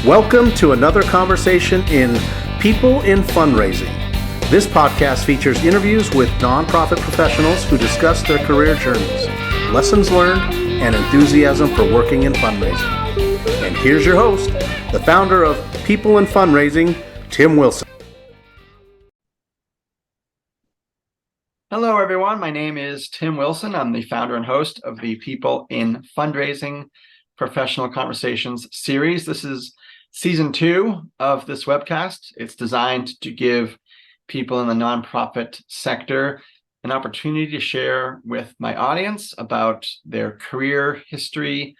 Welcome to another conversation in People in Fundraising. This podcast features interviews with nonprofit professionals who discuss their career journeys, lessons learned, and enthusiasm for working in fundraising. And here's your host, the founder of People in Fundraising, Tim Wilson. Hello, everyone. My name is Tim Wilson. I'm the founder and host of the People in Fundraising Professional Conversations series. This is season 2 of this webcast. It's designed to give people in the nonprofit sector an opportunity to share with my audience about their career history,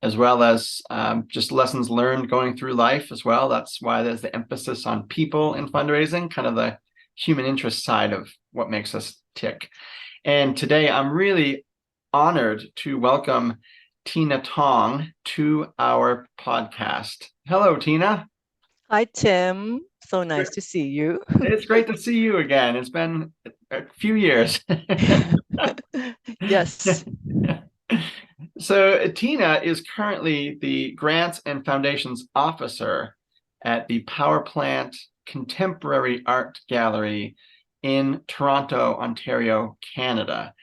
as well as just lessons learned going through life as well. That's why there's the emphasis on people in fundraising, kind of the human interest side of what makes us tick. And today I'm really honored to welcome Tina Tong to our podcast. Hello, Tina. Hi, Tim. So nice to see you. It's great to see you again. It's been a few years. Yes. So Tina is currently the Grants and Foundations Officer at the Power Plant Contemporary Art Gallery in Toronto, Ontario, Canada.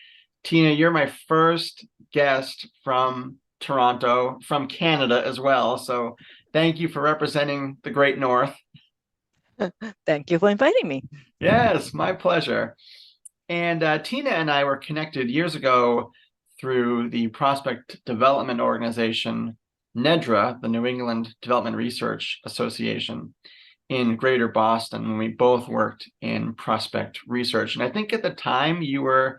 Tina, you're my first guest from Toronto, from Canada as well. So thank you for representing the Great North. Thank you for inviting me. Yes, my pleasure. And Tina and I were connected years ago through the Prospect Development Organization, NEDRA, the New England Development Research Association in Greater Boston, when we both worked in prospect research. And I think at the time you were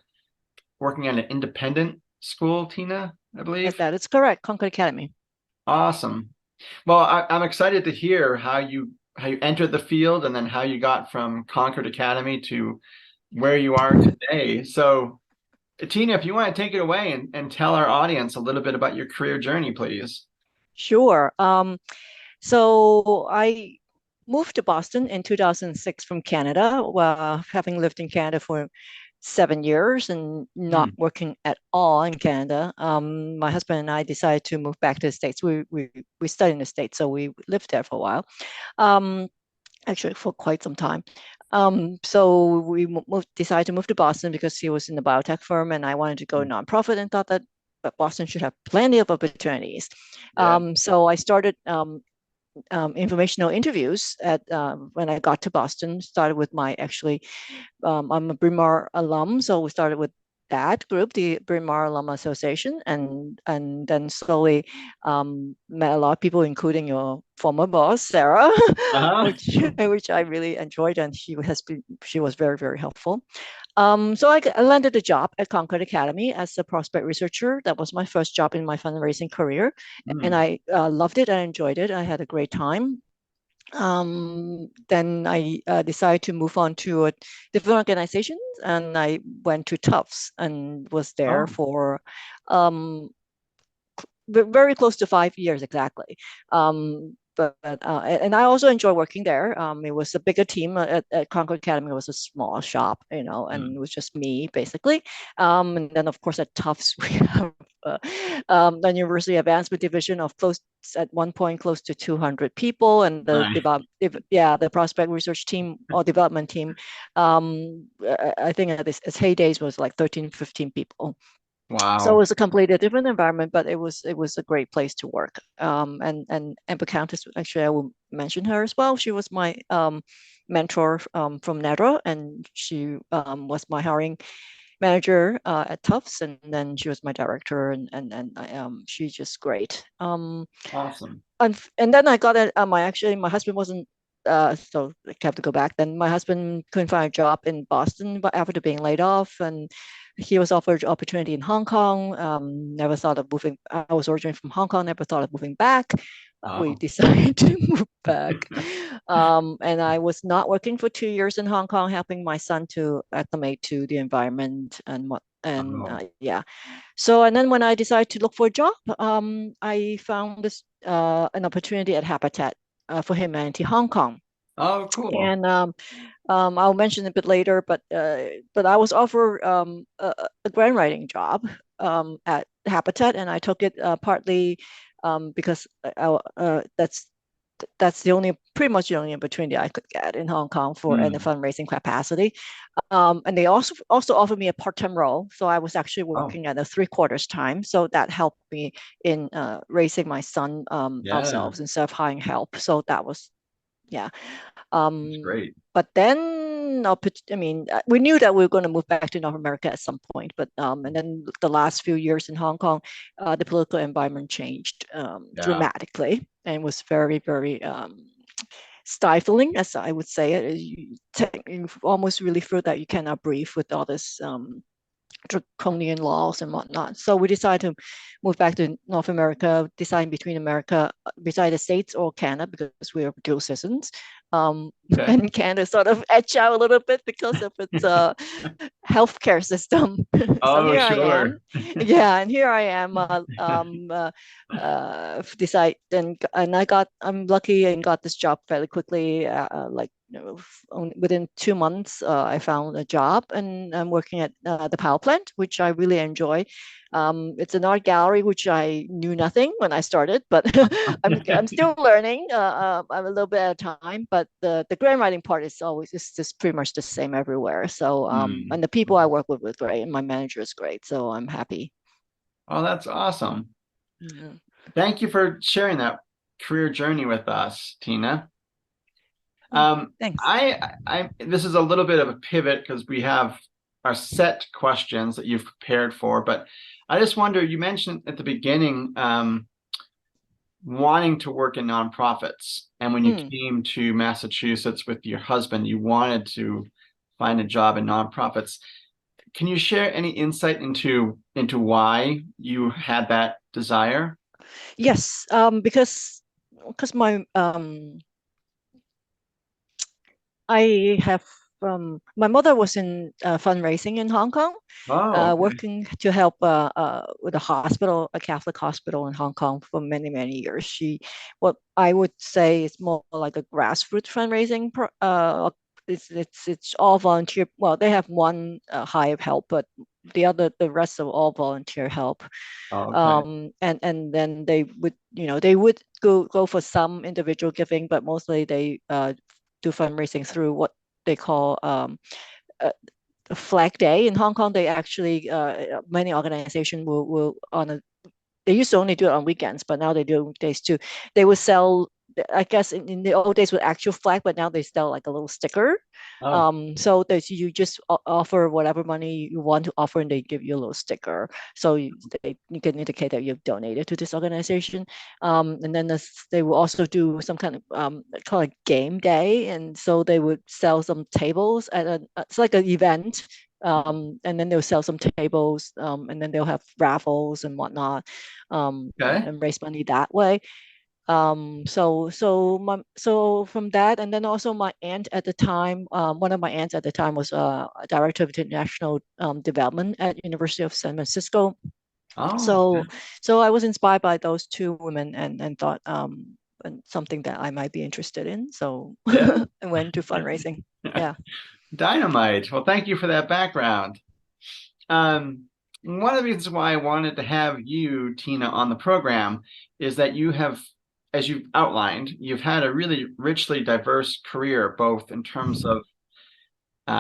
working at an independent school, Tina, I believe? Yes, that is correct, Concord Academy. Awesome. Well, I'm excited to hear how you entered the field and then how you got from Concord Academy to where you are today. So, Tina, if you want to take it away and tell our audience a little bit about your career journey, please. Sure. So I moved to Boston in 2006 from Canada, having lived in Canada for 7 years and not working at all in Canada. My husband and I decided to move back to the States. We studied in the States, so we lived there for a while. Actually, for quite some time. So we decided to move to Boston because he was in the biotech firm, and I wanted to go nonprofit and thought that Boston should have plenty of opportunities. Yeah. So I started informational interviews when I got to Boston. Started with I'm a Bryn Mawr alum, so we started with that group, the Bryn Mawr Alum Association, and then slowly met a lot of people, including your former boss, Sarah, which I really enjoyed, and she was very, very helpful. So I landed a job at Concord Academy as a prospect researcher. That was my first job in my fundraising career, and I loved it. I enjoyed it. I had a great time. Then I decided to move on to a different organization, and I went to Tufts and was there for very close to 5 years exactly. And I also enjoy working there. It was a bigger team at Concord Academy. It was a small shop, and it was just me basically. And then of course at Tufts we have the University Advancement Division of at one point close to 200 people, and the prospect research team or development team. I think at its heydays was like 13, 15 people. Wow! So it was a completely different environment, but it was a great place to work. And Amber Countis, actually, I will mention her as well. She was my mentor from NEDRA, and she was my hiring manager at Tufts, and then she was my director, and she's just great. Awesome. And then I got my husband wasn't. So I have to go back. Then my husband couldn't find a job in Boston, but after being laid off, and he was offered opportunity in Hong Kong. Never thought of moving. I was originally from Hong Kong. Never thought of moving back. We decided to move back, and I was not working for 2 years in Hong Kong, helping my son to acclimate to the environment yeah. So and then when I decided to look for a job, I found this an opportunity at Habitat for Humanity Hong Kong. Oh, cool. And I'll mention a bit later, but I was offered a grant writing job at Habitat, and I took it partly because that's that's pretty much the only opportunity I could get in Hong Kong for in the fundraising capacity. And they also offered me a part-time role. So I was actually working at a 3/4 time. So that helped me in raising my son ourselves instead of hiring help. So that was, yeah. That's great. But then, I mean, we knew that we were going to move back to North America at some point. But and then the last few years in Hong Kong, the political environment changed dramatically and was very, very stifling, as I would say. You almost really feel that you cannot breathe with all this draconian laws and whatnot. So we decided to move back to North America, deciding between beside the States or Canada, because we are dual citizens. And Canada sort of edged out a little bit because of its healthcare system. So here I am. Yeah, and here I am. Decide and I'm lucky and got this job fairly quickly. Within 2 months, I found a job and I'm working at the power plant, which I really enjoy. It's an art gallery, which I knew nothing when I started, but I'm still learning. I'm a little bit at a time, but the grant writing part is just pretty much the same everywhere. So and the people I work with are great, and my manager is great, so I'm happy. Oh, that's awesome. Mm-hmm. Thank you for sharing that career journey with us, Tina. Thanks. This is a little bit of a pivot because we have our set questions that you've prepared for, but I just wonder, you mentioned at the beginning wanting to work in nonprofits, and when you came to Massachusetts with your husband, you wanted to find a job in nonprofits. Can you share any insight into why you had that desire? Yes, because my I have my mother was in fundraising in Hong Kong, working to help with a Catholic hospital in Hong Kong for many, many years. What I would say is more like a grassroots fundraising. It's all volunteer. Well, they have one hired help, but the rest of all volunteer help. And then they would go for some individual giving, but mostly they do fundraising through what they call Flag Day in Hong Kong. They actually many organizations will they used to only do it on weekends, but now they do weekdays too. They would sell, I guess in the old days with actual flag, but now they sell like a little sticker. So you just offer whatever money you want to offer, and they give you a little sticker, so you can indicate that you've donated to this organization. And then they will also do some kind of called a game day, and so they would sell some tables it's like an event. And then they'll sell some tables, and then they'll have raffles and whatnot, and raise money that way. So from that, and then also my aunt at the time, one of my aunts at the time was a director of international development at University of San Francisco. So I was inspired by those two women and thought and something that I might be interested in. So I went to fundraising. Yeah. Dynamite. Well, thank you for that background. One of the reasons why I wanted to have you, Tina, on the program is that you have, as you've outlined, you've had a really richly diverse career, both in terms of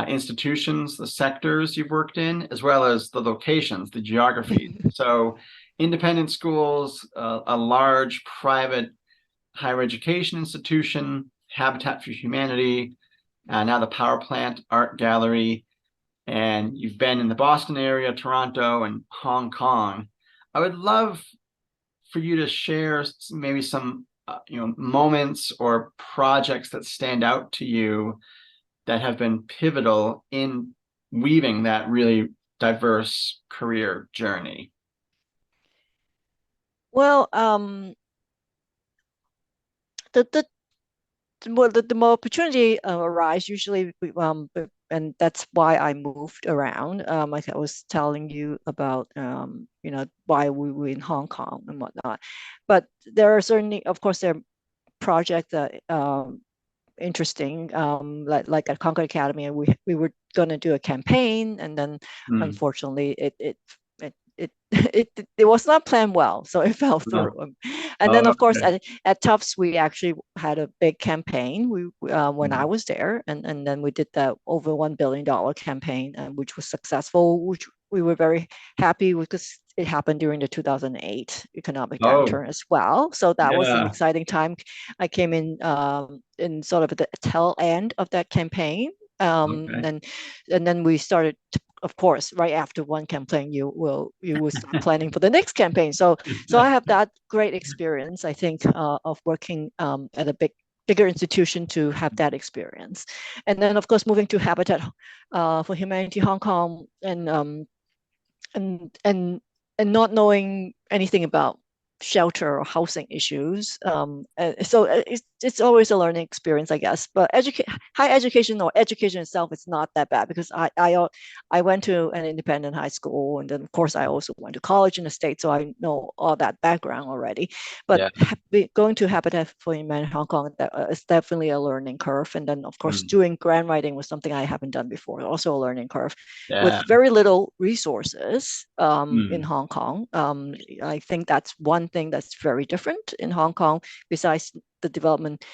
institutions, the sectors you've worked in, as well as the locations, the geography. So independent schools, a large private higher education institution, Habitat for Humanity, now the power plant, art gallery, and you've been in the Boston area, Toronto, and Hong Kong. I would love for you to share maybe some moments or projects that stand out to you that have been pivotal in weaving that really diverse career journey. Well, the more opportunity arise usually, and that's why I moved around. Like I was telling you about, why we were in Hong Kong and whatnot. But there are certainly, of course, there are projects that interesting, like at Concord Academy, and we were going to do a campaign, and then unfortunately it it was not planned well, so it fell through. And then, of course, at Tufts, we actually had a big campaign. When I was there, and then we did that over $1 billion campaign, which was successful, which we were very happy with, because it happened during the 2008 economic downturn as well. So that was an exciting time. I came in sort of at the tail end of that campaign. And then we started, of course, right after one campaign, you will start planning for the next campaign. So I have that great experience, I think, of working at a bigger institution to have that experience. And then, of course, moving to Habitat for Humanity Hong Kong, and not knowing anything about shelter or housing issues. So it's always a learning experience, I guess. But higher education or education itself is not that bad, because I went to an independent high school, and then of course I also went to college in the States, so I know all that background already. But going to Habitat for Humanity Hong Kong, is definitely a learning curve. And then of course doing grant writing was something I haven't done before, also a learning curve, with very little resources in Hong Kong. I think that's one thing that's very different in Hong Kong, besides the development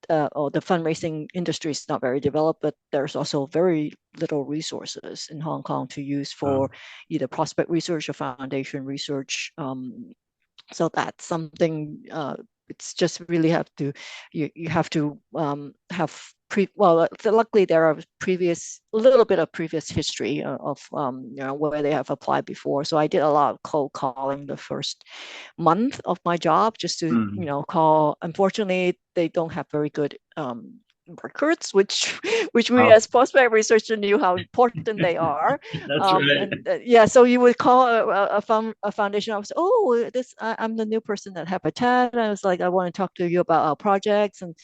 or the fundraising industry is not very developed, but there's also very little resources in Hong Kong to use for either prospect research or foundation research. So that's something, it's just really you have to have luckily there are a little bit of previous history of where they have applied before. So I did a lot of cold calling the first month of my job, just to call. Unfortunately, they don't have very good records, which we as prospect researchers knew how important they are. That's right. And, so you would call a foundation officer. Oh, I'm the new person at Habitat. And I was like, I want to talk to you about our projects, and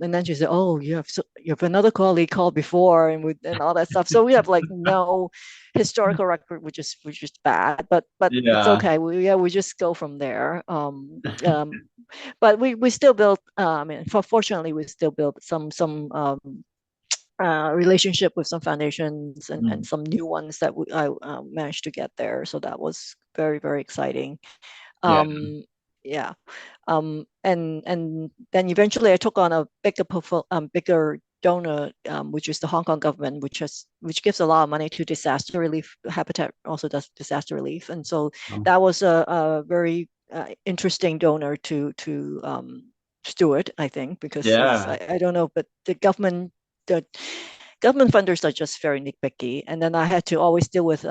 then she said, oh, you have another colleague called before, and all that stuff. So we have like no historical record, which is bad, but it's okay. We just go from there. But we still build. Fortunately, we still build some relationship with some foundations, and some new ones that I managed to get there. So that was very, very exciting. And then eventually I took on a bigger donor, which is the Hong Kong government, which gives a lot of money to disaster relief. Habitat also does disaster relief, and so that was a very interesting donor to steward, I think, because I don't know, but the government funders are just very nitpicky, and then I had to always deal with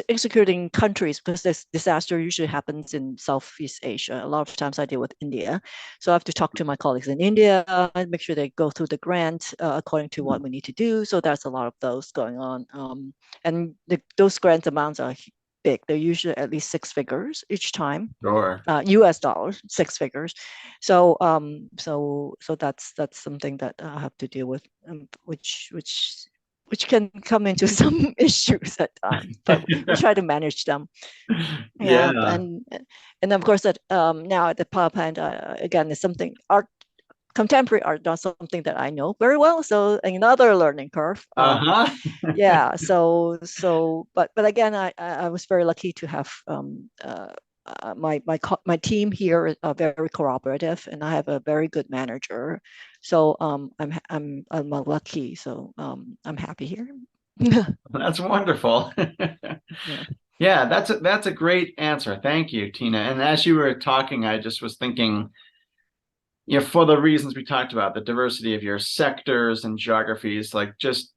executing countries, because this disaster usually happens in Southeast Asia. A lot of times I deal with India, so I have to talk to my colleagues in India and make sure they go through the grant according to what we need to do. So there's a lot of those going on, and those grant amounts are big. They're usually at least 6 figures each time. Sure. US dollars, 6 figures. So that's something that I have to deal with, which can come into some issues at times, but we try to manage them. And of course that now at the power plant, again, is something contemporary art, not something that I know very well. So another learning curve. But again, I was very lucky to have my team here are very cooperative, and I have a very good manager. So I'm lucky. So I'm happy here. That's wonderful. That's a great answer. Thank you, Tina. And as you were talking, I just was thinking, for the reasons we talked about, the diversity of your sectors and geographies, like just,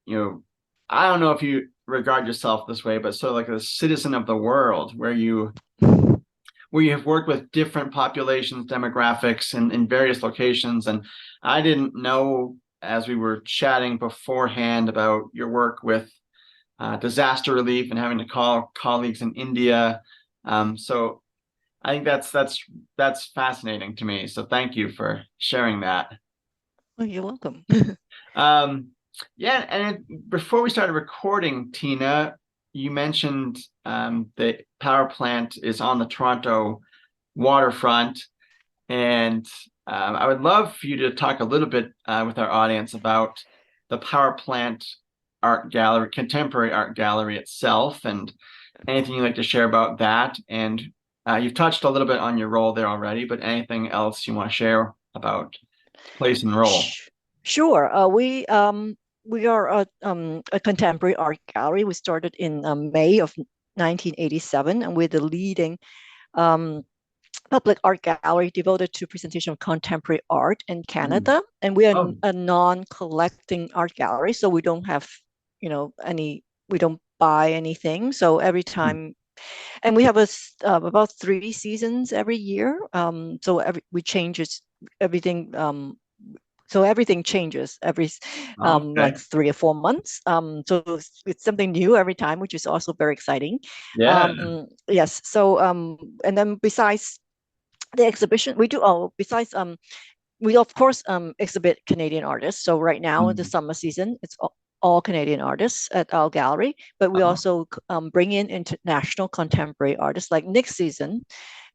I don't know if you regard yourself this way, but sort of like a citizen of the world, where you have worked with different populations, demographics in various locations. And I didn't know, as we were chatting beforehand, about your work with disaster relief and having to call colleagues in India. So I think that's fascinating to me. So thank you for sharing that. Well, you're welcome. And before we started recording, Tina, you mentioned the power plant is on the Toronto waterfront, and I would love for you to talk a little bit with our audience about the power plant art gallery, contemporary art gallery itself, and anything you'd like to share about that. And you've touched a little bit on your role there already, but anything else you want to share about place and role? Sure. We are a contemporary art gallery. We started in May of 1987, and we're the leading um, public art gallery devoted to presentation of contemporary art in Canada. And we are Oh, a non-collecting art gallery, so we don't have, we don't buy anything. So every time, and we have about 3 seasons every year. So we changes everything. So everything changes every okay. like 3 or 4 months. So it's something new every time, which is also very exciting. Yeah. Yes. So and then besides the exhibition, besides we of course exhibit Canadian artists. So right now in the summer season, it's all Canadian artists at our gallery, but we Oh, also bring in international contemporary artists. Like next season,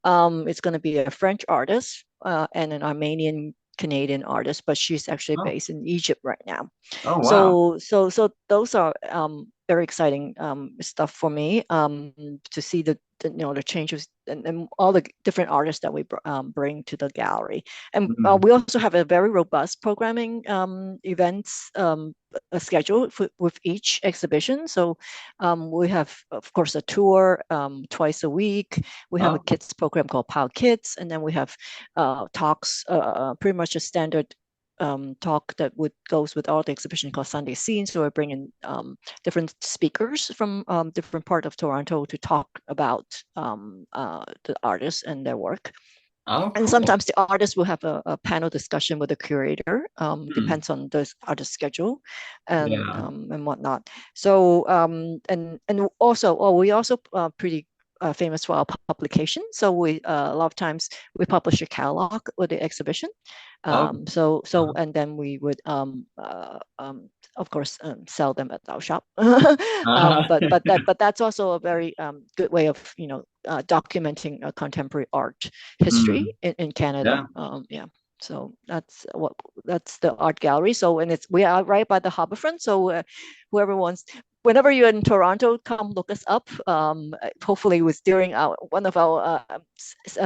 it's going to be a French artist and an Armenian Canadian artist, but she's actually oh, based in Egypt right now. oh, wow. So those are very exciting stuff for me to see the changes and all the different artists that we bring to the gallery. And Mm. we also have a very robust programming events schedule with each exhibition. So we have, of course, a tour twice a week. We have a Oh, kids program called Pow Kids, and then we have talks, pretty much a standard talk that goes with all the exhibition called Sunday Scenes. So we're bringing different speakers from different part of Toronto to talk about the artists and their work. oh, And cool. sometimes the artist will have a panel discussion with the curator. Mm. Depends on the artist schedule Yeah. and whatnot. So and also, we also pretty famous for our publication. So we a lot of times we publish a catalog with the exhibition. Oh, So and then we would of course sell them at our shop. But that's also a very good way of documenting contemporary art history mm. in Canada. Yeah. Yeah. So that's the art gallery. So and we are right by the harborfront. So whoever wants, whenever you're in Toronto, come look us up. Hopefully, it was during one of our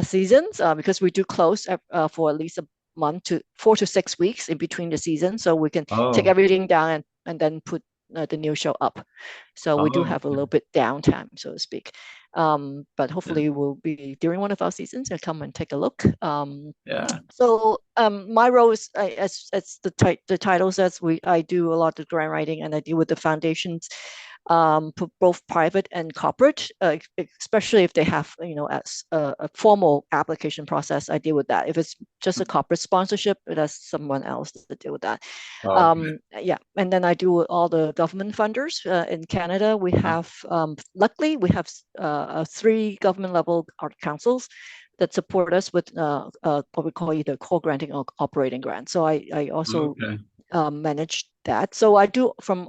seasons because we do close for at least a month to 4 to 6 weeks in between the seasons, so we can take Oh, everything down and then put the new show up. So we do oh, have a little bit downtime, so to speak. But yeah. hopefully we'll be during one of our seasons and come and take a look. Yeah. So my role is, as the title says, I do a lot of grant writing and I deal with the foundations, both private and corporate, especially if they have as a formal application process. I deal with that. If it's just a corporate sponsorship, that's someone else to deal with that. Okay. Yeah, and then I do all the government funders in Canada. We have luckily we have 3 government level art councils that support us with what we call either core granting or operating grants. So I also Okay. manage that. So I do from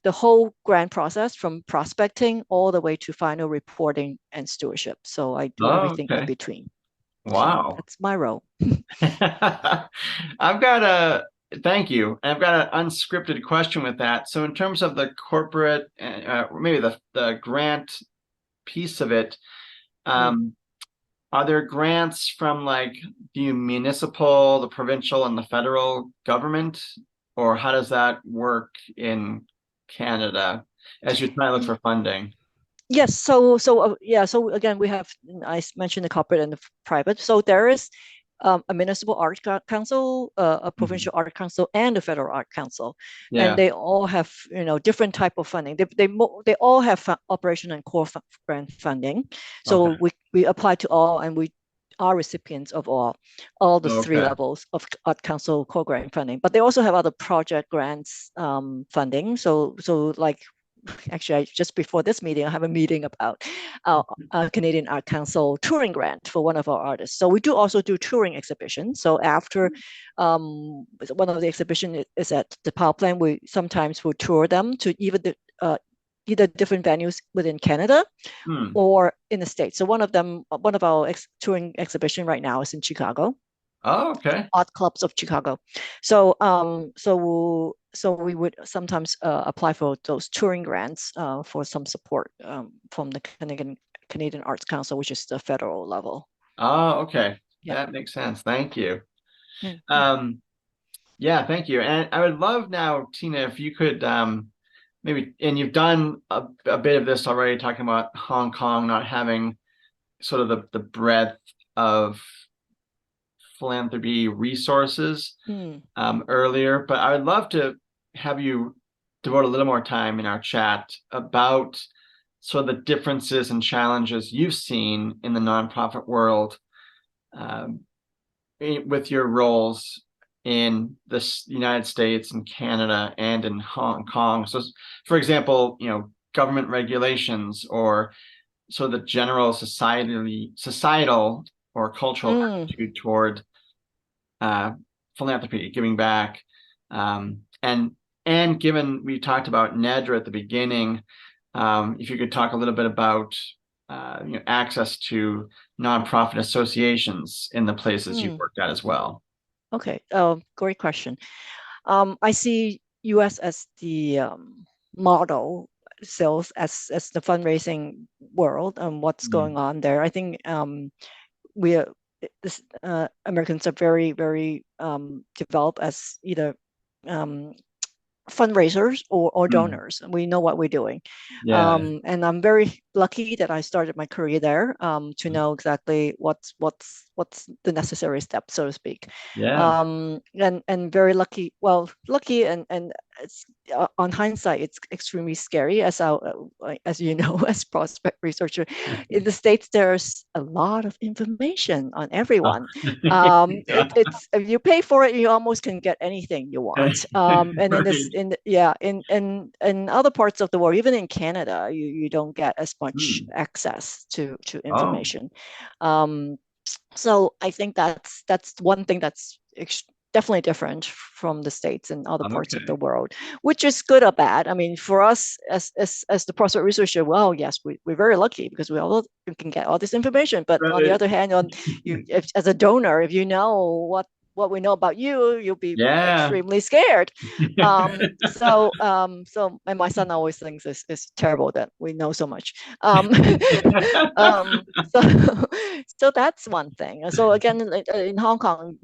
the whole grant process, from prospecting all the way to final reporting and stewardship. So I do Oh, everything in okay. between. So Wow. that's my role. I've got thank you. I've got an unscripted question with that. So in terms of the corporate, maybe the grant piece of it, Mm. um, are there grants from like the municipal, the provincial, and the federal government, or how does that work in Canada as you're trying to look for funding? Yes, yeah, so again, I mentioned the corporate and the private. So there is a municipal art council, a Mhm. provincial art council, and a federal art council, and Yeah. they all have different type of funding. They all have operation and core grant funding. Okay. So we apply to all, and we are recipients of all the 3 Okay. levels of art council core grant funding. But they also have other project grants funding. So like actually, just before this meeting, I have a meeting about our Canadian Art Council touring grant for one of our artists. So we do also do touring exhibitions. So after one of the exhibition is at the power plant, we sometimes will tour them to either different venues within Canada Hmm. or in the States. So one of our touring exhibition right now is in Chicago. Oh, okay. Art clubs of Chicago. So we would sometimes apply for those touring grants for some support from the Canadian Arts Council, which is the federal level. Oh, okay. Yeah. That makes sense. Thank you. Yeah. Yeah, thank you. And I would love now, Tina, if you could maybe, and you've done a bit of this already, talking about Hong Kong not having sort of the breadth of philanthropy resources earlier, but I would love to have you devote a little more time in our chat about sort of the differences and challenges you've seen in the nonprofit world with your roles in the United States and Canada and in Hong Kong. So, for example, government regulations or so the general societal or cultural attitude toward philanthropy, giving back, and given we talked about NEDRA at the beginning, if you could talk a little bit about access to nonprofit associations in the places you've worked at as well. Okay, great question. I see U.S. as the model, sales as the fundraising world, and what's going on there. I think we are Americans are very, very developed as either fundraisers or donors. We know what we're doing. And I'm very lucky that I started my career there to know exactly what's the necessary step, so to speak. And very lucky and it's, on hindsight, it's extremely scary as you know, as prospect researcher. In the States, there's a lot of information on everyone. It's if you pay for it, you almost can get anything you want. And then this in other parts of the world, even in Canada, you don't get as much access to information. So I think that's one thing that's definitely different from the States and other parts of the world, which is good or bad. I mean, for us as the prospect researcher, well, yes, we're very lucky because we can get all this information. But on the other hand, as a donor, if you know what we know about you, you'll be extremely scared. So and my son always thinks it's terrible that we know so much. So that's one thing. So again, in Hong Kong,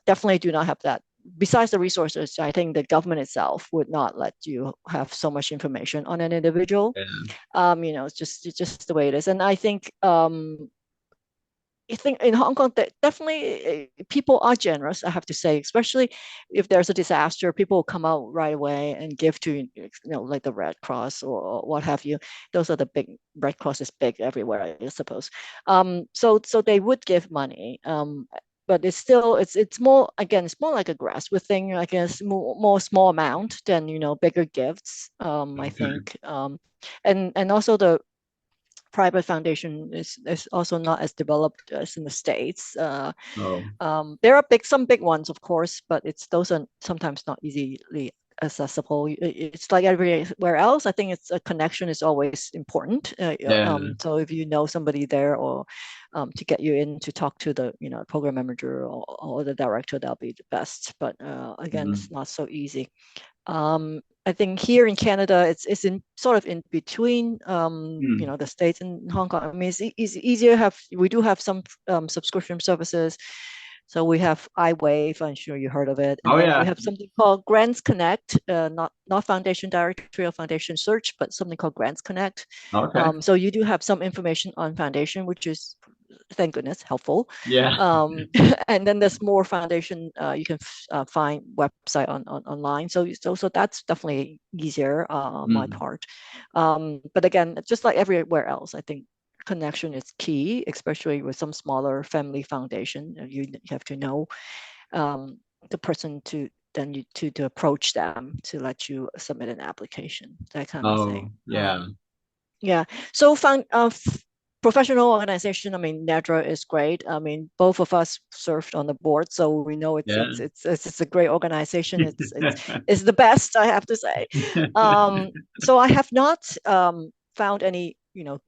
definitely do not have that. Besides the resources, I think the government itself would not let you have so much information on an individual. It's just the way it is. And I think in Hong Kong, that definitely people are generous, I have to say, especially if there's a disaster, people will come out right away and give to, like the Red Cross or what have you. Those are the big, Red Cross is big everywhere, I suppose. So they would give money. But it's still, it's more, again, it's more like a grassroots thing, I guess, more small amount than, bigger gifts, I think. And also the private foundation is also not as developed as in the States. There are some big ones, of course, but those are sometimes not easily accessible. It's like everywhere else. I think a connection is always important. So if you know somebody there, or to get you in to talk to the program manager or the director, that'll be the best. But again, it's not so easy. I think here in Canada, it's in sort of in between, the States and Hong Kong. I mean, it's easier. We do have some subscription services. So we have iWave. I'm sure you heard of it. And then we have something called Grants Connect, not Foundation Directory or Foundation Search, but something called Grants Connect. So you do have some information on foundation, which is, thank goodness, helpful. And then there's more foundation you can find website online. So that's definitely easier on my part. But again, just like everywhere else, I think connection is key, especially with some smaller family foundation. You have to know the person to approach them to let you submit an application, that kind of thing. So professional organization, I mean, NEDRA is great. I mean, both of us served on the board, so we know it's a great organization. It's the best, I have to say. So I have not found any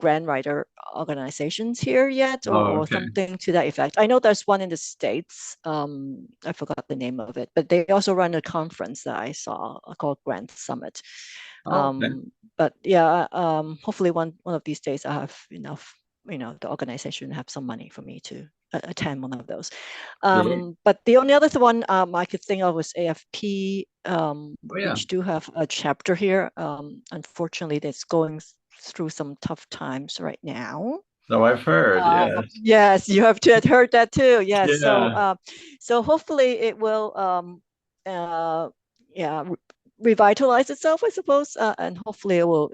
grant writer organizations here yet, or Okay. something to that effect. I know there's one in the States. I forgot the name of it, but they also run a conference that I saw called Grant Summit. Okay. But yeah, hopefully one of these days I have enough, the organization have some money for me to attend one of those. Great. But the only other one I could think of was AFP, Oh, yeah. which do have a chapter here. Unfortunately, that's going through some tough times right now. So I've heard, yes. Yes, you have heard that too. Yes. Yeah. So hopefully it will, yeah, revitalize itself, I suppose, and hopefully it will,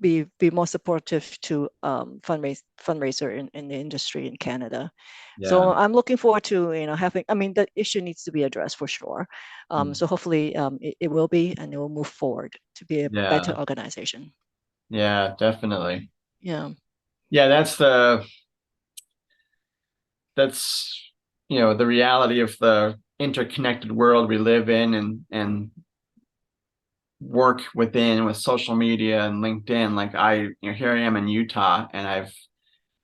be more supportive to fundraiser in the industry in Canada. Yeah. So I'm looking forward to having. I mean, the issue needs to be addressed for sure. So hopefully it will be, and it will move forward to be a better Yeah. organization. Yeah, definitely. Yeah. Yeah, that's the reality of the interconnected world we live in, and work within with social media and LinkedIn. Like here I am in Utah, and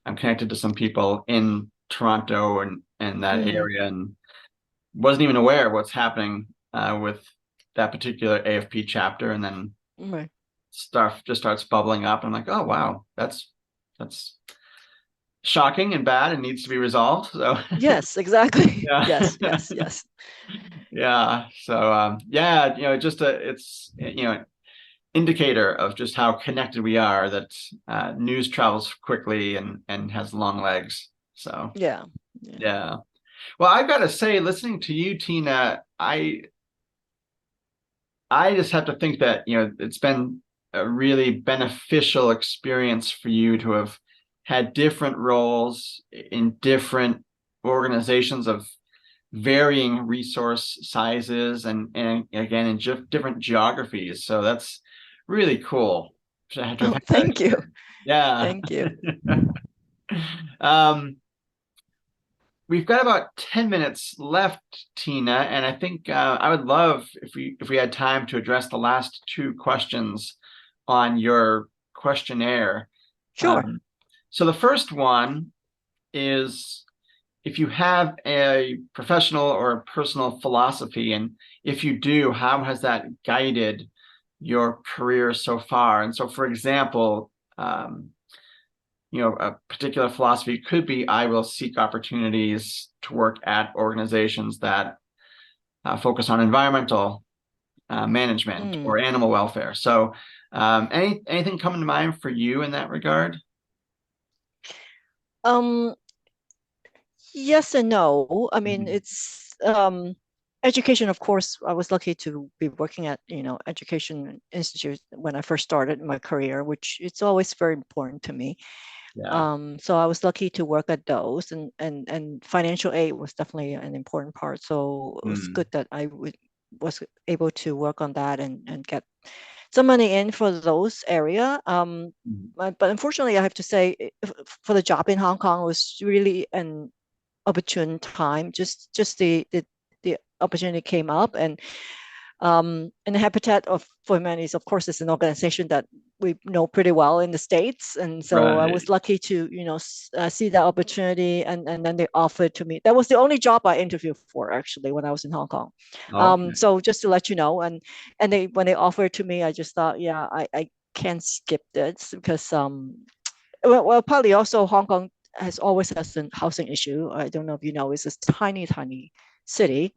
I'm connected to some people in Toronto and that area, and wasn't even aware of what's happening with that particular AFP chapter, and then Right. stuff just starts bubbling up. I'm like, oh wow, that's shocking and bad and needs to be resolved. So Yes, exactly. yeah. Yes. Yeah. So yeah, it's indicator of just how connected we are, that news travels quickly and has long legs. So Yeah. yeah. Well, I've got to say, listening to you, Tina, I just have to think that it's been a really beneficial experience for you to have had different roles in different organizations of varying resource sizes, and again in different geographies. So that's really cool to have Oh, had that thank you. yeah. Thank you. um we've got about 10 minutes left, Tina, and I think I would love if we had time to address the last two questions on your questionnaire. Sure. So the first one is, if you have a professional or a personal philosophy, and if you do, how has that guided your career so far? And so, for example, a particular philosophy could be, I will seek opportunities to work at organizations that focus on environmental management or animal welfare. So anything coming to mind for you in that regard? Yes and no. I mean, it's education, of course. I was lucky to be working at, education institute when I first started my career, which it's always very important to me. Yeah. So I was lucky to work at those, and financial aid was definitely an important part. So it was good that was able to work on that and get some money in for those area. But unfortunately, I have to say, for the job in Hong Kong, was really an opportune time. Just the opportunity came up, and Habitat for Humanity, of course, is an organization that we know pretty well in the States, and so I Right. was lucky to see that opportunity, and then they offered to me. That was the only job I interviewed for, actually, when I was in Hong Kong. Okay. So just to let you know, and they when they offered to me, I just thought, yeah, I can't skip this, because well, partly also Hong Kong always has a housing issue. I don't know if you know, it's this tiny city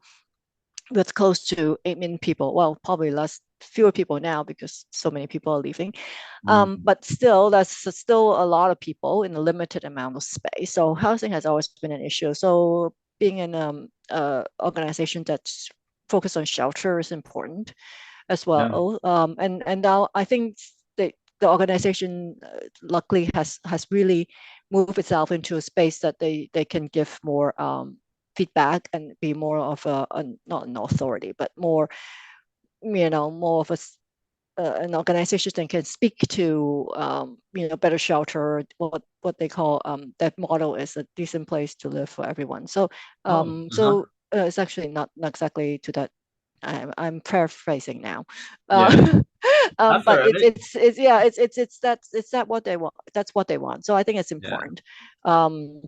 with close to 8 million people. Well, probably fewer people now because so many people are leaving. But still, that's still a lot of people in a limited amount of space. So housing has always been an issue. So being in an organization that's focused on shelter is important as Yeah. well. And now I think the organization luckily has really moved itself into a space that they can give more feedback and be more of not an authority, but more more of an organization that can speak to better shelter, what they call that model is a decent place to live for everyone. So it's actually not exactly to that. I'm paraphrasing now. Yeah. That's all But right. it's yeah, it's that what they want. That's what they want. So I think it's Yeah. important. Um,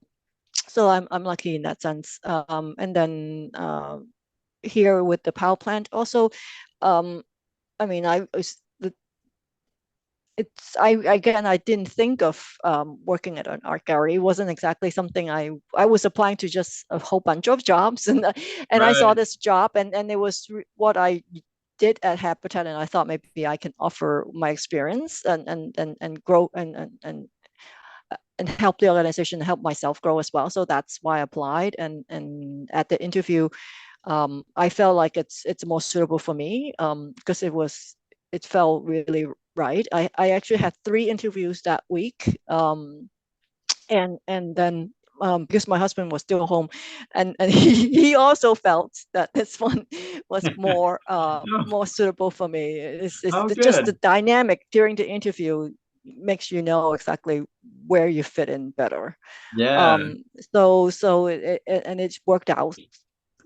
so I'm lucky in that sense. And then here with the power plant also, um, I mean, I didn't think of working at an art gallery. It wasn't exactly something I was applying to just a whole bunch of jobs, and I saw Right. this job, and it was what I did at Habitat, and I thought maybe I can offer my experience and grow and help the organization, help myself grow as well. So that's why I applied, and at the interview, I felt like it's more suitable for me because it felt really right. I actually had 3 interviews that week, and then because my husband was still home, and he also felt that this one was more suitable for me. Oh, Just the good. dynamic during the interview makes you know exactly where you fit in better. Yeah. So it's worked out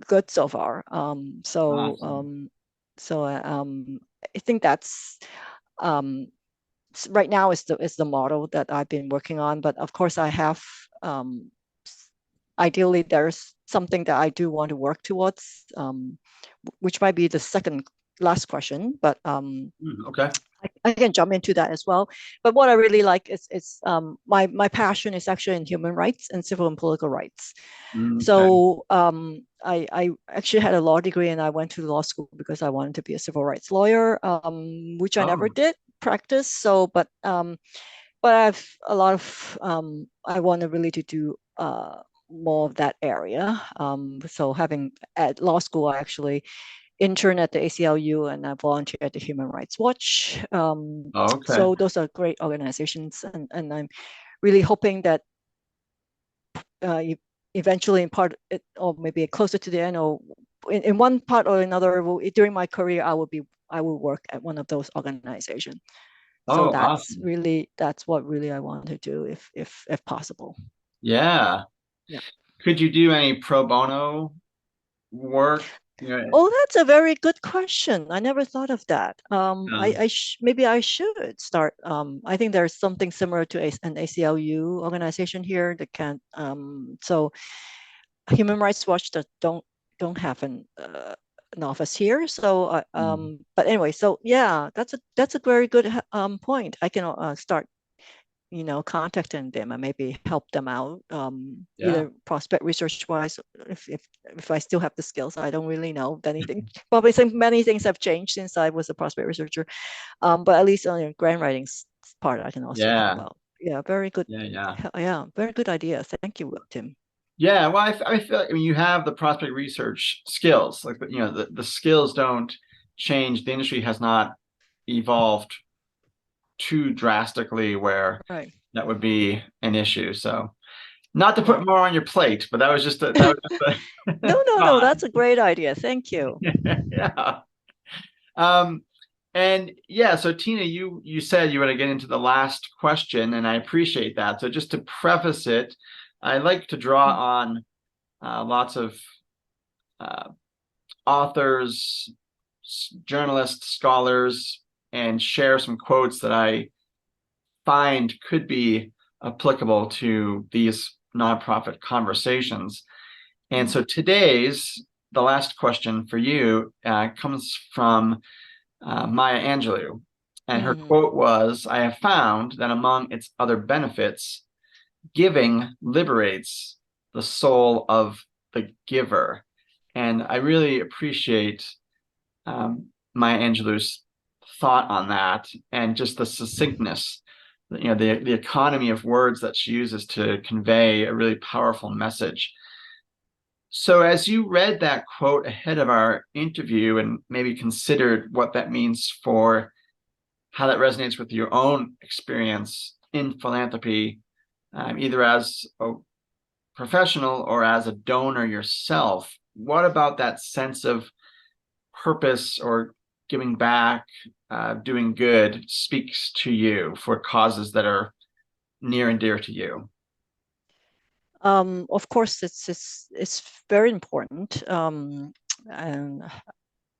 good so far. Awesome. I think that's um, right now is the model that I've been working on. But of course, I have ideally there's something that I do want to work towards, which might be the second last question. But Okay. I can jump into that as well. But what I really like is my passion is actually in human rights and civil and political rights. Okay. So I actually had a law degree and I went to law school because I wanted to be a civil rights lawyer, which I never Oh, did practice. So, but I have a lot of I want to really to do more of that area. So having at law school, I actually intern at the ACLU and I volunteer at the Human Rights Watch. okay. So those are great organizations, and I'm really hoping that eventually in part or maybe closer to the end or in one part or another during my career I will work at one of those organizations. So Oh, awesome. that's what really I want to do if possible. Yeah. Yeah. Could you do any pro bono work? You know, Oh, that's a very good question. I never thought of that. um, Maybe I should start. I think there's something similar to an ACLU organization here that can. So Human Rights Watch that don't have an office here. So, but anyway, so yeah, that's a very good point. I can start contacting them and maybe help them out, yeah. either prospect research wise, if I still have the skills. I don't really know anything. Probably many things have changed since I was a prospect researcher. But at least on your grant writing part, I can also help Yeah. out. Yeah, very good. Yeah. Yeah. Yeah, very good idea. Thank you, Tim. Yeah. Well, I feel like, I mean, you have the prospect research skills, like, the skills don't change. The industry has not evolved too drastically where Right. that would be an issue. So, not to Yeah. put more on your plate, but that was just that was just a No, thought. that's a great idea. Thank you. Yeah. Um, and yeah, so Tina, you said you were going to get into the last question, and I appreciate that. So just to preface it, I like to draw on lots of uh, authors, journalists, scholars, and share some quotes that I find could be applicable to these nonprofit conversations. And so the last question for you comes from Maya Angelou. And her Mm-hmm. quote was, "I have found that among its other benefits, giving liberates the soul of the giver." And I really appreciate Maya Angelou's thought on that and just the succinctness, the economy of words that she uses to convey a really powerful message. So, as you read that quote ahead of our interview and maybe considered what that means for how that resonates with your own experience in philanthropy, either as a professional or as a donor yourself, what about that sense of purpose or giving back, doing good speaks to you for causes that are near and dear to you? Of course, it's very important. And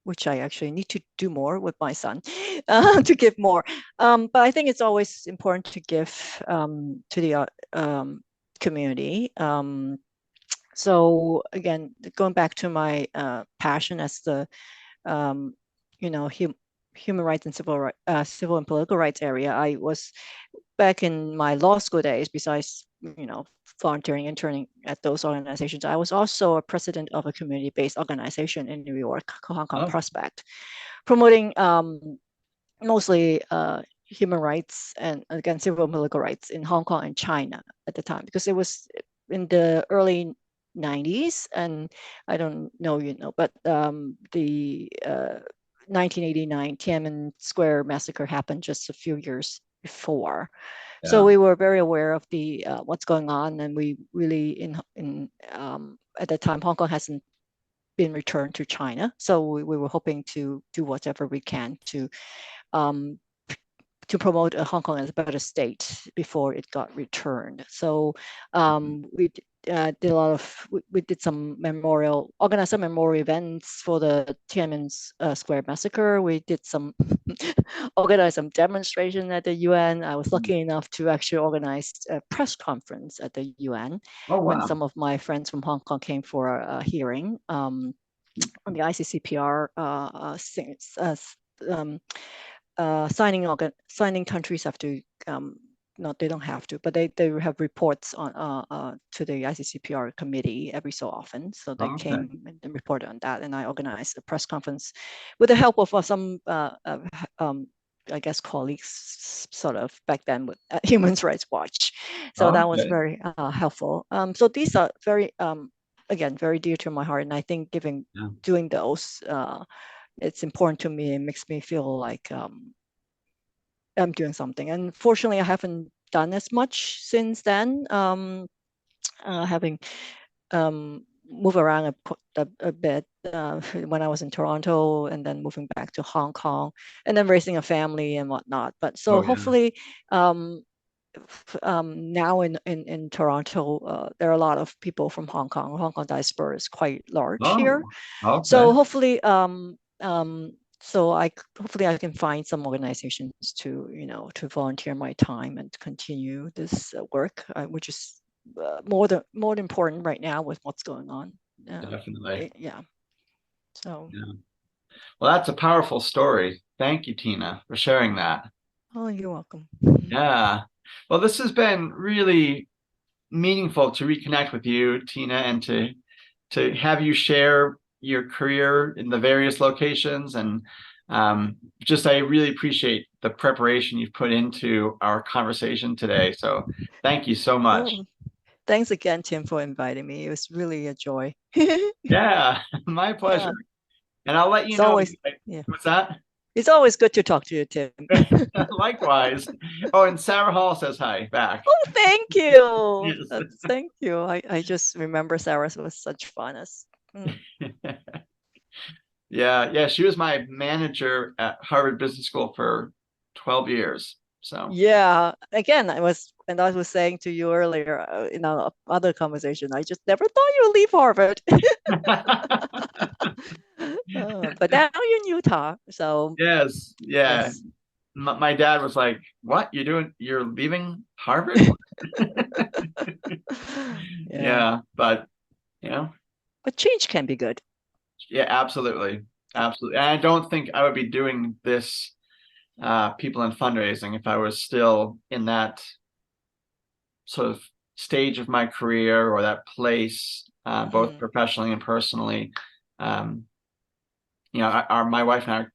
which I actually need to do more with my son to give more. But I think it's always important to give to the community. So again, going back to my passion as the human rights and civil and political rights area, I was back in my law school days, besides volunteering, interning at those organizations, I was also a president of a community-based organization in New York, Hong Kong Prospect, promoting mostly human rights and, again, civil and political rights in Hong Kong and China at the time, because it was in the early 90s, and I don't know, but the 1989 Tiananmen Square massacre happened just a few years before. Yeah. So we were very aware of the what's going on, and we really at the time Hong Kong hasn't been returned to China, so we were hoping to do whatever we can to promote Hong Kong as a better state before it got returned. So we did a lot of, we did some organized some memorial events for the Tiananmen Square massacre. We did organized some demonstration at the UN. I was lucky enough to actually organize a press conference at the UN. Oh, wow. When some of my friends from Hong Kong came for a hearing on the ICCPR signing countries have to no, they don't have to, but they have reports on to the ICCPR committee every so often. So they came and reported on that, and I organized a press conference with the help of some I guess colleagues, sort of back then with Human Rights Watch. So that was very helpful. So these are very again very dear to my heart, and I think doing those. It's important to me. It makes me feel like I'm doing something. And fortunately, I haven't done as much since then, having moved around a bit when I was in Toronto, and then moving back to Hong Kong, and then raising a family and whatnot. But so hopefully now in Toronto, there are a lot of people from Hong Kong. Hong Kong diaspora is quite large here. Okay. So hopefully hopefully I can find some organizations to volunteer my time and continue this work, which is more important right now with what's going on. Definitely. Yeah. So. Yeah. Well, that's a powerful story. Thank you, Tina, for sharing that. Oh, you're welcome. Yeah. Well, this has been really meaningful to reconnect with you, Tina, and to have you share your career in the various locations, and I really appreciate the preparation you've put into our conversation today. So thank you so much. Oh, thanks again, Tim, for inviting me. It was really a joy. Yeah, my pleasure. Yeah. And I'll let you know. Always, what's that? It's always good to talk to you, Tim. Likewise. Oh, and Sarah Hall says hi back. Oh, thank you. Yes. Thank you. I just remember Sarah was such fun. Yeah. She was my manager at Harvard Business School for 12 years. So yeah, again, I was saying to you earlier in our other conversation, I just never thought you would leave Harvard. But now you're in Utah, so yes. My dad was like, "What you're leaving Harvard?" Yeah, but but change can be good. Yeah, absolutely. And I don't think I would be doing this people in fundraising if I was still in that sort of stage of my career, or that place, both professionally and personally. My wife and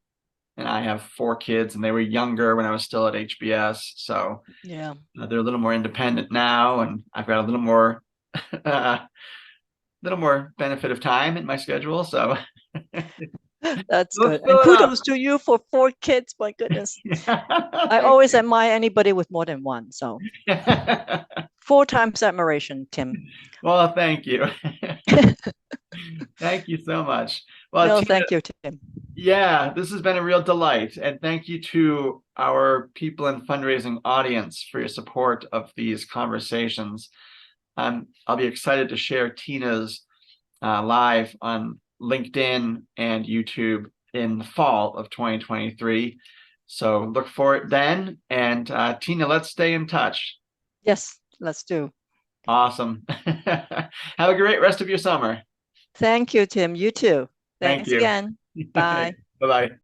I have 4 kids, and they were younger when I was still at HBS. So yeah, they're a little more independent now, and I've got a little more benefit of time in my schedule. So that's good. And kudos to you for 4 kids. My goodness. I always admire anybody with more than one. So 4 times admiration, Tim. Well, thank you. Thank you so much. Well, no, Tina, thank you, Tim. Yeah, this has been a real delight. And thank you to our people in fundraising audience for your support of these conversations. I'll be excited to share Tina's live on LinkedIn and YouTube in the fall of 2023. So look for it then. And Tina, let's stay in touch. Yes, let's do. Awesome. Have a great rest of your summer. Thank you, Tim. You too. Thank Thanks you. again. Bye. Bye-bye.